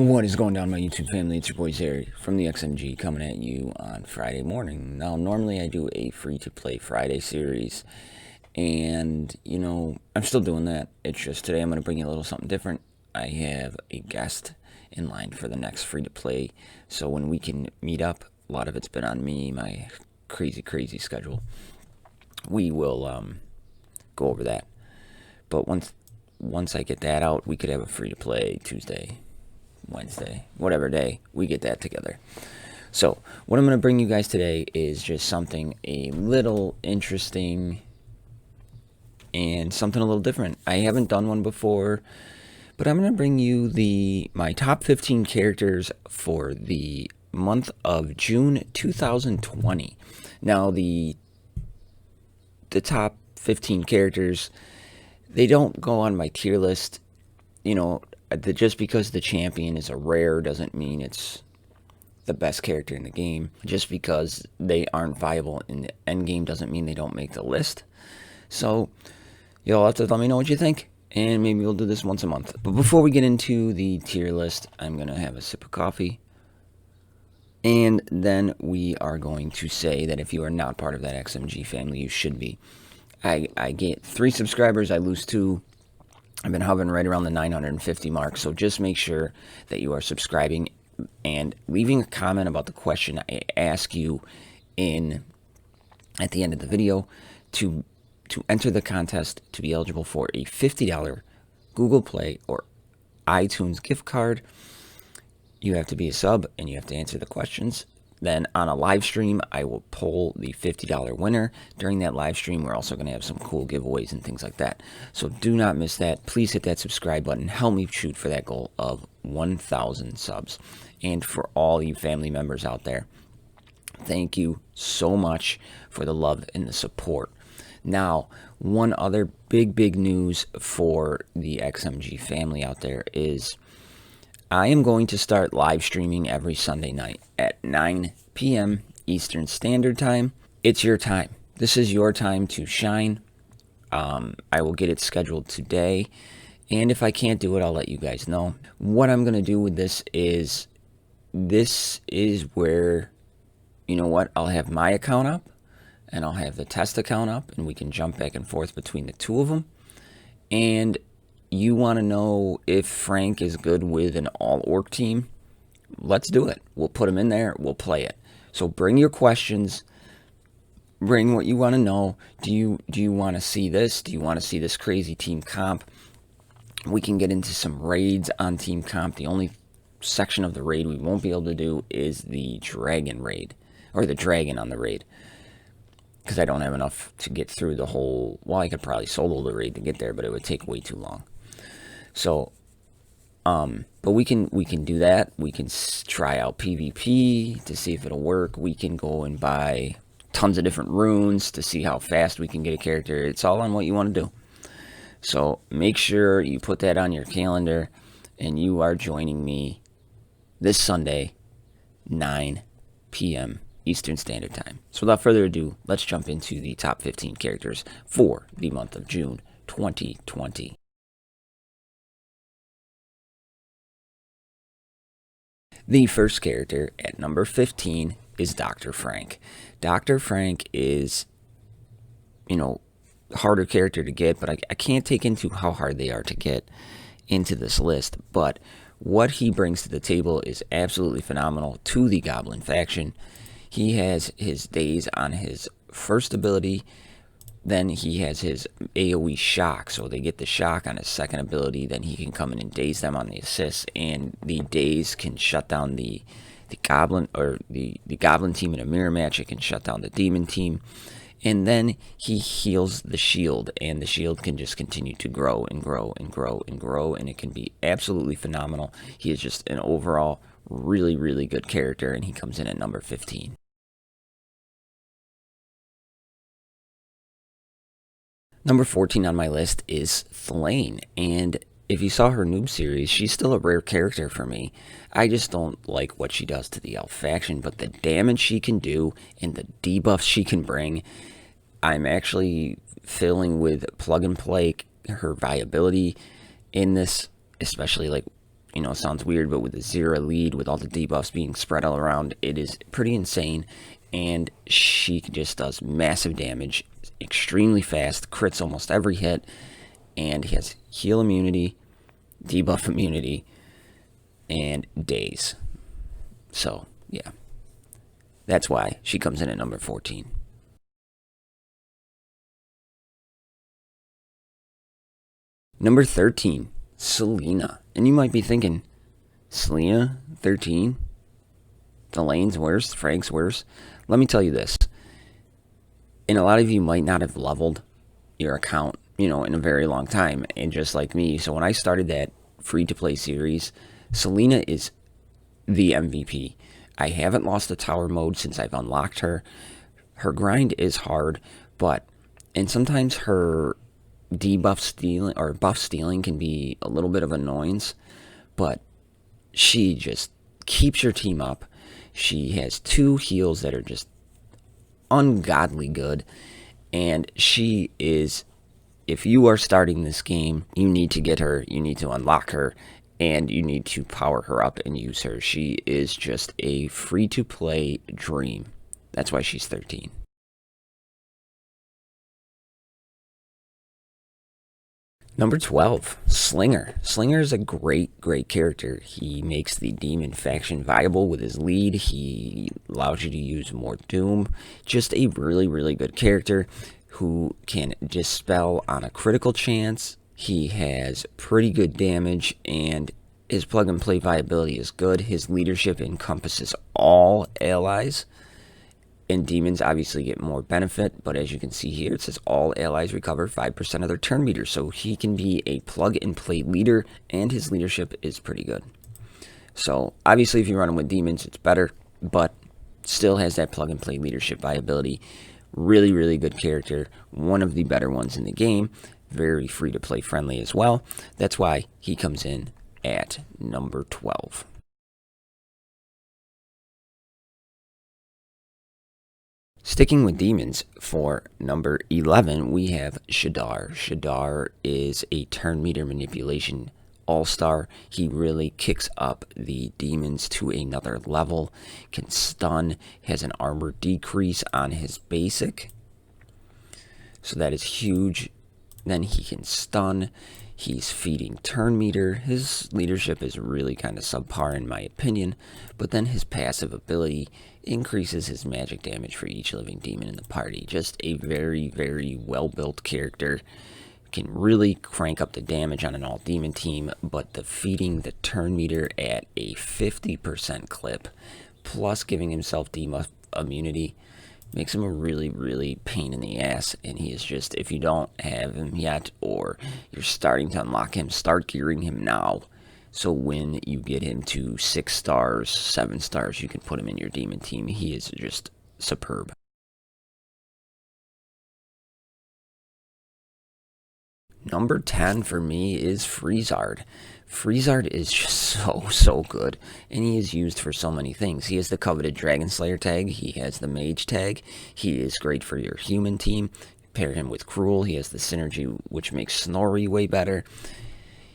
What is going down, my YouTube family? It's your boy Zera from the XMG coming at you on Friday morning. Now, normally I do a free-to-play Friday series, and, I'm still doing that. It's just today I'm going to bring you a little something different. I have a guest in line for the next free-to-play, so when we can meet up, a lot of it's been on me, my crazy schedule. We will go over that. But once I get that out, we could have a free-to-play Tuesday, Wednesday, whatever day, we get that together. So what I'm going to bring you guys today is just something a little interesting and something a little different. I haven't done one before, but I'm going to bring you my top 15 characters for the month of June 2020. Now, the top 15 characters, they don't go on my tier list. Just because the champion is a rare doesn't mean it's the best character in the game. Just because they aren't viable in the end game doesn't mean they don't make the list. So you'll have to let me know what you think, and maybe we'll do this once a month. But before we get into the tier list, I'm going to have a sip of coffee. And then we are going to say that if you are not part of that XMG family, you should be. I get 3 subscribers, I lose 2. I've been hovering right around the 950 mark, so just make sure that you are subscribing and leaving a comment about the question I ask you at the end of the video to enter the contest to be eligible for a $50 Google Play or iTunes gift card. You have to be a sub and you have to answer the questions. Then on a live stream, I will pull the $50 winner. During that live stream, we're also going to have some cool giveaways and things like that. So do not miss that. Please hit that subscribe button. Help me shoot for that goal of 1,000 subs. And for all you family members out there, thank you so much for the love and the support. Now, one other big news for the XMG family out there is I am going to start live streaming every Sunday night at 9 p.m. Eastern Standard Time. It's your time. This is your time to shine. I will get it scheduled today, and if I can't do it, I'll let you guys know. What I'm going to do with this is where, I'll have my account up, and I'll have the test account up, and we can jump back and forth between the two of them. And you want to know if Frank is good with an all-orc team? Let's do it. We'll put him in there. We'll play it. So bring your questions. Bring what you want to know. Do you want to see this? Do you want to see this crazy team comp? We can get into some raids on team comp. The only section of the raid we won't be able to do is the dragon raid, or the dragon on the raid, because I don't have enough to get through the whole. Well, I could probably solo the raid to get there, but it would take way too long. So, but we can do that. We can try out PvP to see if it'll work. We can go and buy tons of different runes to see how fast we can get a character. It's all on what you want to do. So make sure you put that on your calendar, and you are joining me this Sunday, 9 p.m. Eastern Standard Time. So without further ado, let's jump into the top 15 characters for the month of June 2020. The first character at number 15 is Dr. Frank. Dr. Frank is, harder character to get, but I can't take into how hard they are to get into this list. But what he brings to the table is absolutely phenomenal to the Goblin faction. He has his daze on his first ability. Then he has his AoE shock, so they get the shock on his second ability. Then he can come in and daze them on the assist, and the daze can shut down the goblin, or the goblin team in a mirror match. It can shut down the demon team, and then he heals the shield, and the shield can just continue to grow and grow and grow and grow, and it can be absolutely phenomenal. He is just an overall really good character, and he comes in at number 15. Number 14 on my list is Flain, and if you saw her noob series, she's still a rare character for me. I just don't like what she does to the elf faction, but the damage she can do and the debuffs she can bring, I'm actually filling with plug and play her viability in this, especially like you know, sounds weird, but with the Zera lead, with all the debuffs being spread all around, it is pretty insane. And she just does massive damage, extremely fast, crits almost every hit, and he has heal immunity, debuff immunity, and daze. So, yeah. That's why she comes in at number 14. Number 13, Selena. And you might be thinking, Selena, 13? Flain's worse, Frank's worse. Let me tell you this. And a lot of you might not have leveled your account, you know, in a very long time. And just like me. So when I started that free-to-play series, Selena is the MVP. I haven't lost the tower mode since I've unlocked her. Her grind is hard, and sometimes her debuff stealing or buff stealing can be a little bit of annoyance, but she just keeps your team up. She has 2 heals that are just ungodly good, and she is, if you are starting this game, you need to get her, you need to unlock her, and you need to power her up and use her. She is just a free-to-play dream. That's why she's 13. Number 12, Slinger. Slinger is a great character. He makes the demon faction viable with his lead. He allows you to use more Doom. Just a really good character who can dispel on a critical chance. He has pretty good damage, and his plug-and-play viability is good. His leadership encompasses all allies. And demons obviously get more benefit, but as you can see here, it says all allies recover 5% of their turn meter. So he can be a plug-and-play leader, and his leadership is pretty good. So obviously if you're running with demons, it's better, but still has that plug-and-play leadership viability. Really good character. One of the better ones in the game. Very free-to-play friendly as well. That's why he comes in at number 12. Sticking with demons, for number 11, we have Shaddar. Shaddar is a turn meter manipulation all-star. He really kicks up the demons to another level, can stun, has an armor decrease on his basic. So that is huge. Then he can stun. He's feeding turn meter. His leadership is really kind of subpar in my opinion, but then his passive ability increases his magic damage for each living demon in the party. Just a very well-built character. Can really crank up the damage on an all-demon team, but the feeding the turn meter at a 50% clip, plus giving himself debuff immunity, makes him a really pain in the ass. And he is just, if you don't have him yet, or you're starting to unlock him, start gearing him now. So when you get him to 6 stars, 7 stars, you can put him in your demon team. He is just superb. Number 10 for me is Freezard. Freezard is just so good, and he is used for so many things. He has the coveted Dragon Slayer tag, he has the Mage tag, he is great for your human team. Pair him with Cruel, he has the synergy which makes Snorri way better.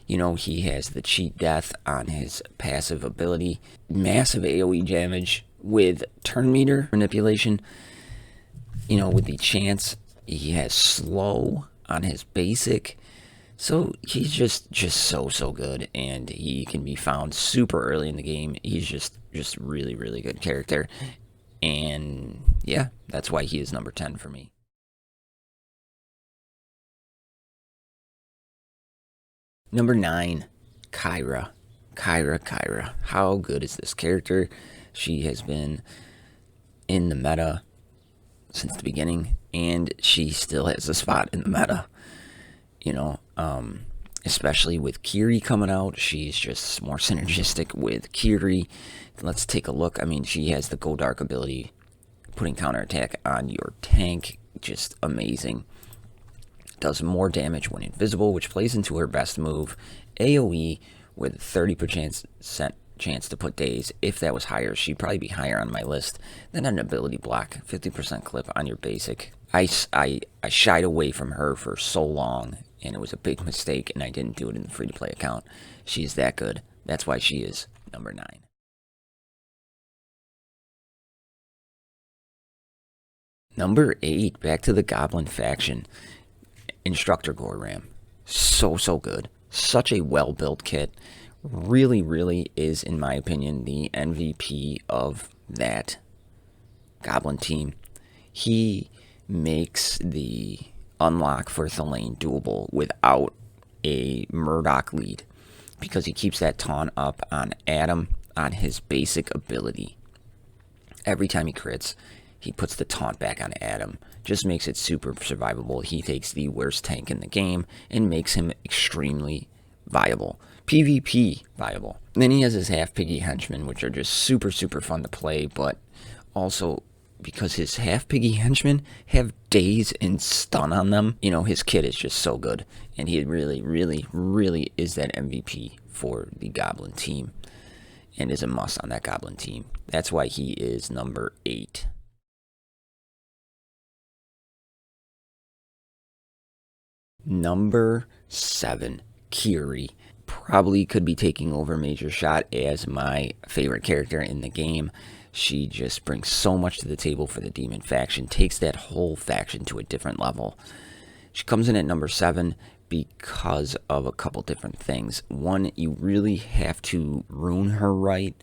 You know, he has the cheat death on his passive ability. Massive AoE damage with turn meter manipulation. You know, with the chance, he has slow on his basic. So he's just so good, and he can be found super early in the game. He's just really good character. And yeah, that's why he is number 10 for me. Number 9, Kyra. Kyra. How good is this character? She has been in the meta since the beginning, and she still has a spot in the meta. You know, especially with Kiri coming out, she's just more synergistic with Kiri. Let's take a look. I mean, she has the Go Dark ability, putting counterattack on your tank, just amazing. Does more damage when invisible, which plays into her best move, AoE, with 30% chance to put daze. If that was higher, she'd probably be higher on my list. Then an ability block, 50% clip on your basic. I shied away from her for so long, and it was a big mistake, and I didn't do it in the free-to-play account. She's that good. That's why she is number 9. Number 8, back to the Goblin faction. Instructor Goram. So good. Such a well-built kit. Really is, in my opinion, the MVP of that Goblin team. He makes the unlock for Flain doable without a Murdoch lead, because he keeps that taunt up on Adam on his basic ability. Every time he crits, he puts the taunt back on Adam. Just makes it super survivable. He takes the worst tank in the game and makes him extremely viable. PvP viable. And then he has his half piggy henchmen, which are just super fun to play, but also because his half piggy henchmen have daze and stun on them, you know, his kit is just so good. And he really is that MVP for the Goblin team and is a must on that Goblin team. That's why he is number 8. Number 7, Kiri. Probably could be taking over Major Shot as my favorite character in the game. She just brings so much to the table for the Demon faction, takes that whole faction to a different level. She comes in at number 7 because of a couple different things. One, you really have to rune her right.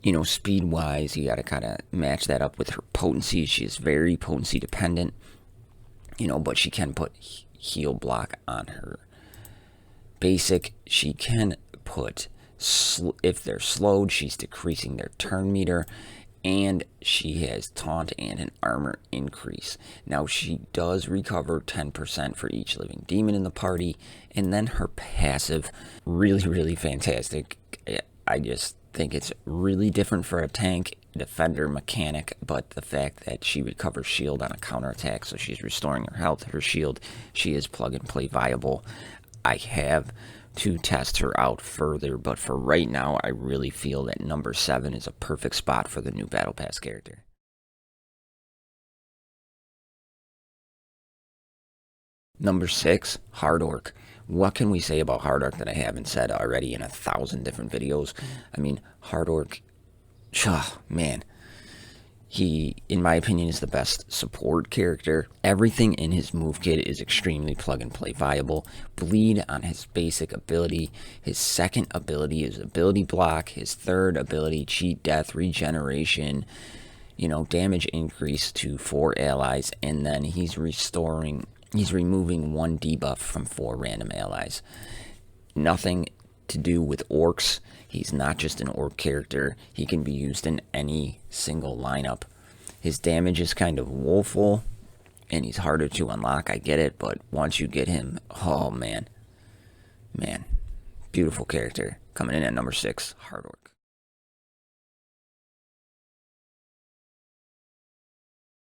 You know, speed-wise, you got to kind of match that up with her potency. She is very potency dependent, you know, but she can put heal block on her basic. She can put, if they're slowed, she's decreasing their turn meter, and she has taunt and an armor increase. Now, she does recover 10% for each living demon in the party, and then her passive, really fantastic. I just think it's really different for a tank, defender, mechanic, but the fact that she recovers shield on a counterattack, so she's restoring her health, her shield, she is plug and play viable. I have to test her out further, but for right now, I really feel that number 7 is a perfect spot for the new Battle Pass character. Number 6, Hard Orc. What can we say about Hard Orc that I haven't said already in 1,000 different videos? I mean, Hard Orc, man. He, in my opinion, is the best support character. Everything in his move kit is extremely plug and play viable. Bleed on his basic ability. His second ability is ability block. His third ability, cheat death, regeneration, you know, damage increase to 4 allies. And then he's removing 1 debuff from 4 random allies. Nothing to do with orcs. He's not just an orc character. He can be used in any single lineup. His damage is kind of woeful, and he's harder to unlock. I get it, but once you get him, oh man, beautiful character. Coming in at number 6, Hard Orc.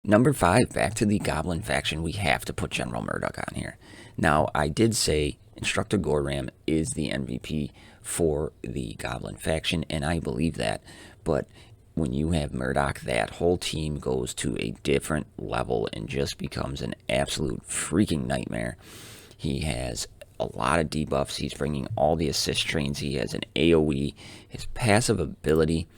Number 5, back to the Goblin faction. We have to put General Murdoch on here. Now, I did say Instructor Goram is the MVP for the Goblin faction, and I believe that. But when you have Murdoch, that whole team goes to a different level and just becomes an absolute freaking nightmare. He has a lot of debuffs. He's bringing all the assist trains. He has an AoE. His passive ability,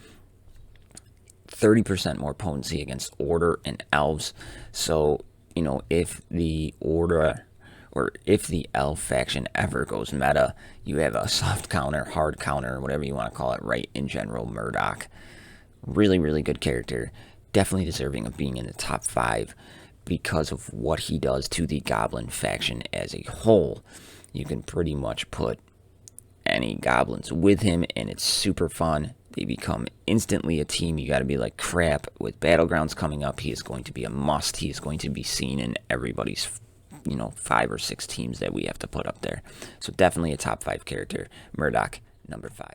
30% more potency against Order and Elves. So, you know, if the Order or if the Elf faction ever goes meta, you have a soft counter, hard counter, whatever you want to call it, right in General Murdoch. Really good character. Definitely deserving of being in the top 5 because of what he does to the Goblin faction as a whole. You can pretty much put any goblins with him, and it's super fun. They become instantly a team. You got to be like, crap, with Battlegrounds coming up, he is going to be a must. He is going to be seen in everybody's, you know, 5 or 6 teams that we have to put up there. So definitely a top 5 character. Murdoch, number 5.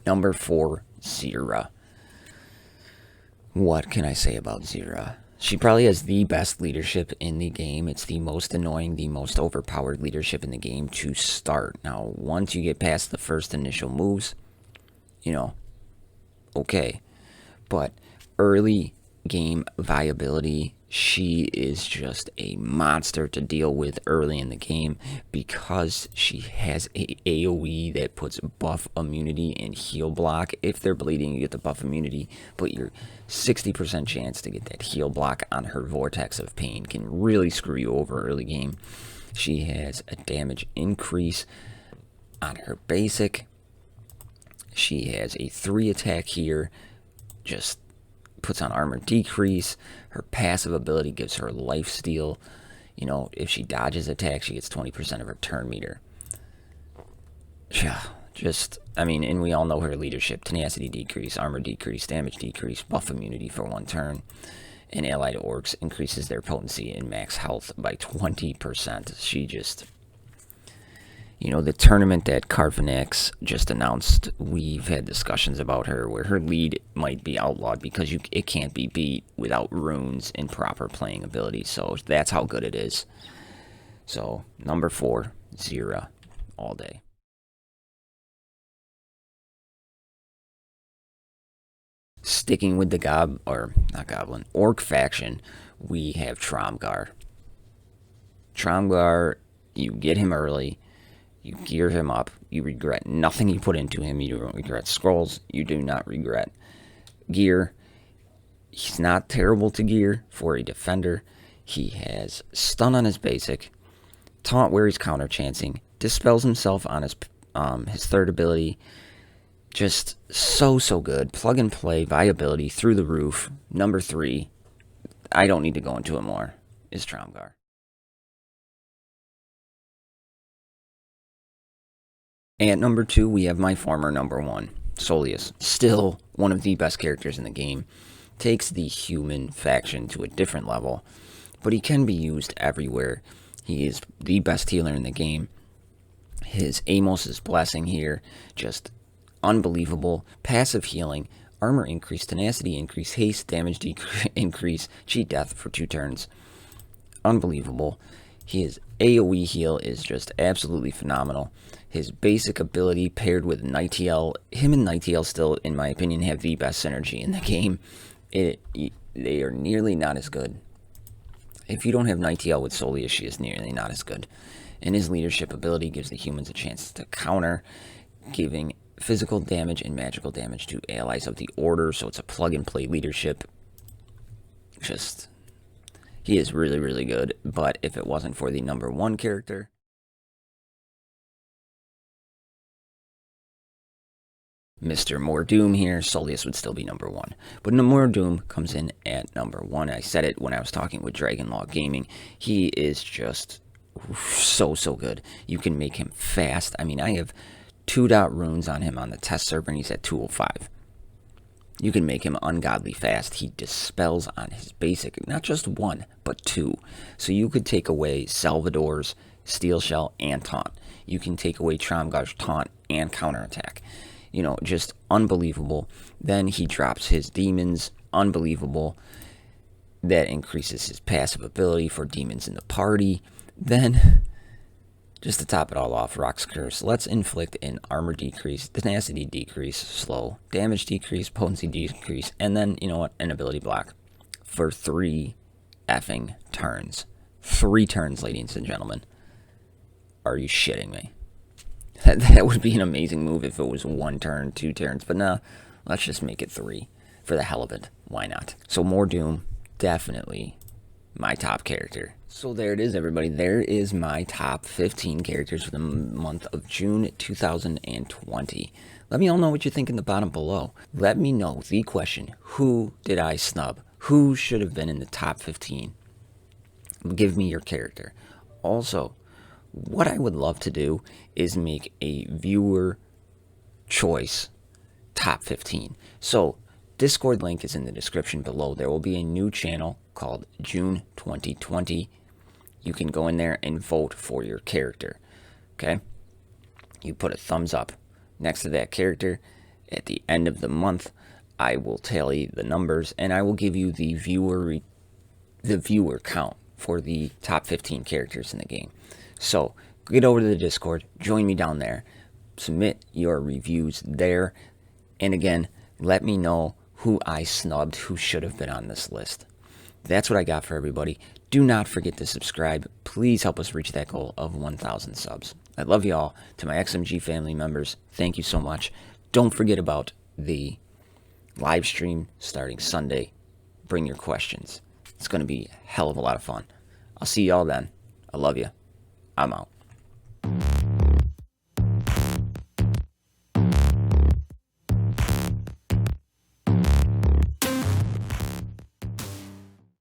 Number 4, Zera. What can I say about Zera? She probably has the best leadership in the game. It's the most annoying, the most overpowered leadership in the game to start. Now, once you get past the first initial moves, you know, okay. But early game viability, she is just a monster to deal with early in the game because she has a AoE that puts buff immunity and heal block. If they're bleeding, you get the buff immunity, but your 60% chance to get that heal block on her Vortex of Pain can really screw you over early game. She has a damage increase on her basic. She has a 3 attack here, just puts on armor decrease. Her passive ability gives her life steal. You know, if she dodges attack, she gets 20% of her turn meter. Yeah, just, I mean, and we all know her leadership. Tenacity decrease, armor decrease, damage decrease, buff immunity for 1 turn. And allied orcs increases their potency and max health by 20%. She just, you know, the tournament that Carfanax just announced, we've had discussions about her where her lead might be outlawed because it can't be beat without runes and proper playing ability. So that's how good it is. So number 4, Zera, all day. Sticking with the orc faction, we have Trom Guard. Trom Guard, you get him early. You gear him up. You regret nothing you put into him. You don't regret scrolls. You do not regret gear. He's not terrible to gear for a defender. He has stun on his basic, taunt where he's counter chancing, dispels himself on his 3rd ability. Just so good. Plug and play, viability through the roof. Number 3, I don't need to go into it more, is Trom Guard. At number 2, we have my former number 1, Soleus. Still one of the best characters in the game. Takes the human faction to a different level, but he can be used everywhere. He is the best healer in the game. His Amos's Blessing here, just unbelievable. Passive healing, armor increase, tenacity increase, haste, damage increase, cheat death for 2 turns. Unbelievable. His AoE heal is just absolutely phenomenal. His basic ability paired with Nightiel, him and Nightiel still, in my opinion, have the best synergy in the game. They are nearly not as good. If you don't have Nightiel with Soleus, she is nearly not as good. And his leadership ability gives the humans a chance to counter, giving physical damage and magical damage to allies of the Order, so it's a plug-and-play leadership. Just, he is really good, but if it wasn't for the number 1 character, Mr. Mordoom here, Soleus would still be number 1. But Mordoom comes in at number 1. I said it when I was talking with Dragonlaw Gaming. He is just so good. You can make him fast. I mean, I have 2 runes on him on the test server, and he's at 205. You can make him ungodly fast. He dispels on his basic, not just 1, but 2. So you could take away Salvador's Steel Shell and Taunt. You can take away Trom Guard's Taunt and Counterattack. You know, just unbelievable. Then he drops his demons, unbelievable. That increases his passive ability for demons in the party. Then, just to top it all off, Rock's Curse. Let's inflict an armor decrease, tenacity decrease, slow, damage decrease, potency decrease, and then, you know what, an ability block for 3 effing turns. 3 turns, ladies and gentlemen. Are you shitting me? That would be an amazing move if it was 1 turn, 2 turns, but nah, let's just make it 3 for the hell of it. Why not? So Mordoom, definitely my top character. So there it is, everybody. There is my top 15 characters for the month of June 2020. Let me all know what you think in the bottom below. Let me know the question, who did I snub? Who should have been in the top 15? Give me your character. Also, what I would love to do is make a viewer choice top 15. So Discord link is in the description below. There will be a new channel called June 2020. You can go in there and vote for your character. Okay? You put a thumbs up next to that character. At the end of the month, I will tally the numbers and I will give you the viewer count for the top 15 characters in the game. So get over to the Discord, join me down there, submit your reviews there, and again, let me know who I snubbed, who should have been on this list. that's what I got for everybody. Do not forget to subscribe. Please help us reach that goal of 1,000 subs. I love you all. To my XMG family members, thank you so much. Don't forget about the live stream starting Sunday. Bring your questions. It's going to be a hell of a lot of fun. I'll see y'all then. I love you. I'm out.